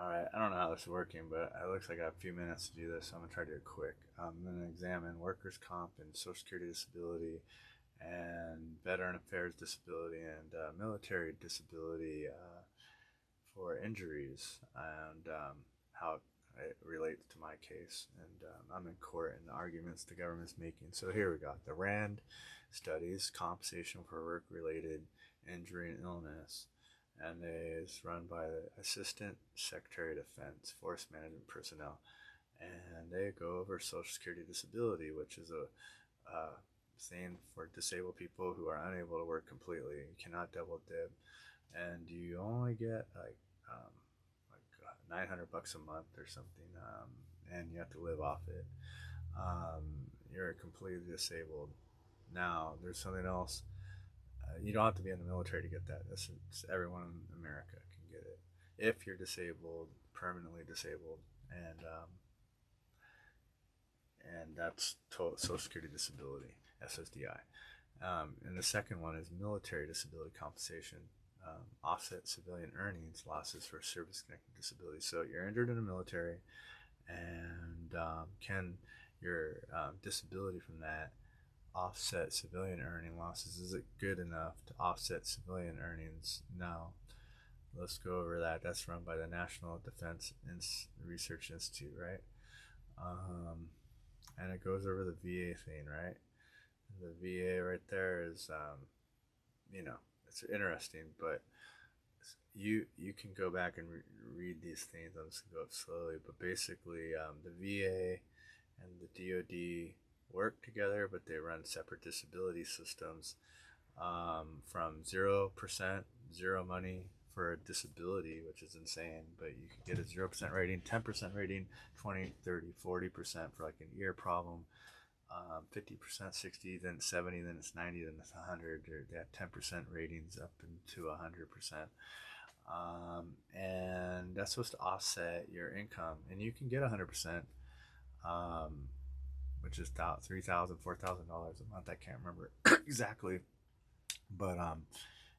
Alright, I don't know how this is working, but it looks like I have a few minutes to do this, so I'm going to try to do it quick. I'm going to examine workers' comp and Social Security disability and Veteran Affairs disability and military disability for injuries and how it relates to my case. And I'm in court and the arguments the government's making. So here we got the RAND studies, compensation for work-related injury and illness, and it's run by the Assistant Secretary of Defense, Force Management Personnel, and they go over Social Security disability, which is a thing for disabled people who are unable to work completely. You cannot double dip, and you only get like 900 bucks a month or something, and you have to live off it. You're completely disabled. Now, there's something else. You don't have to be in the military to get that. Everyone in America can get it if you're disabled, permanently disabled, and that's total Social Security disability, SSDI. And the second one is military disability compensation, offset civilian earnings losses for service-connected disability. So you're injured in the military, and can your disability from that offset civilian earning losses? Is it good enough to offset civilian earnings? No. Let's go over that. That's run by the National Defense Research Institute, right? And it goes over the VA thing, right? The VA right there is, it's interesting, but you can go back and read these things. I'm just gonna go up slowly, but basically, the VA and the DOD work together, but they run separate disability systems, from 0%, zero money for a disability, which is insane, but you can get a 0% rating, 10% rating, 20, 30, 40% for like an ear problem, 50%, 60, then 70, then it's 90, then it's 100. They have 10% ratings up into 100%. And that's supposed to offset your income, and you can get 100%, which is about $3,000, $4,000 a month. I can't remember exactly, but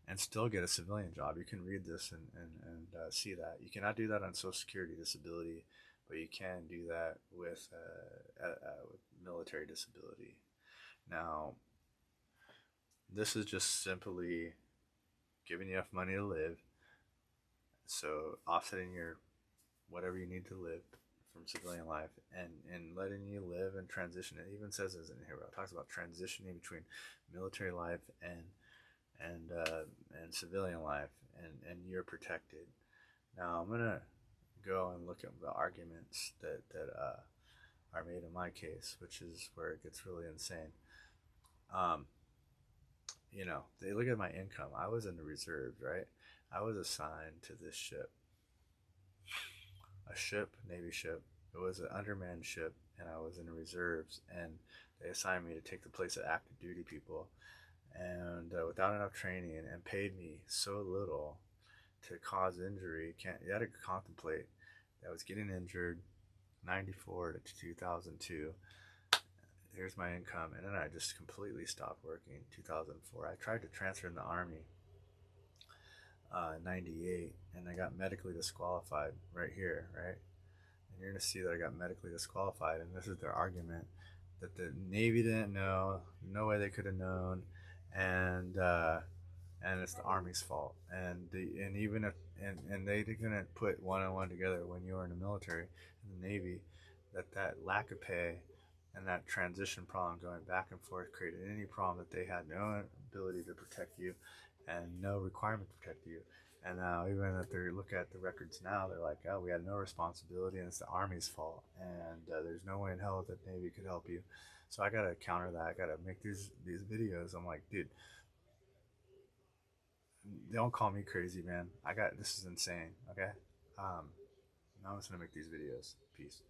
and still get a civilian job. You can read this and see that. You cannot do that on Social Security disability, but you can do that with military disability. Now, this is just simply giving you enough money to live, so offsetting your whatever you need to live from civilian life, and letting you live and transition. It even says this in here. It talks about transitioning between military life and civilian life, and you're protected. Now I'm gonna go and look at the arguments that are made in my case, which is where it gets really insane. Um, they look at my income. I was in the reserves, right? I was assigned to this ship, a ship, Navy ship. It was an undermanned ship, and I was in the reserves, and they assigned me to take the place of active duty people, and without enough training, and paid me so little to cause injury. You had to contemplate that I was getting injured 94 to 2002. Here's my income, and then I just completely stopped working 2004. I tried to transfer in the Army 98, and I got medically disqualified right here, right? And you're going to see that I got medically disqualified, and this is their argument, that the Navy didn't know, no way they could have known, and it's the Army's fault. And even if and they didn't put one on one together when you were in the military, in the Navy, that lack of pay and that transition problem going back and forth created any problem, that they had no ability to protect you and no requirement to protect you. And now, even if they look at the records now, they're like, oh, we had no responsibility, and it's the Army's fault, and there's no way in hell that Navy could help you. So I gotta counter that. I gotta make these videos. I'm like, dude, don't call me crazy, man. This is insane. Okay. I'm just gonna make these videos. Peace.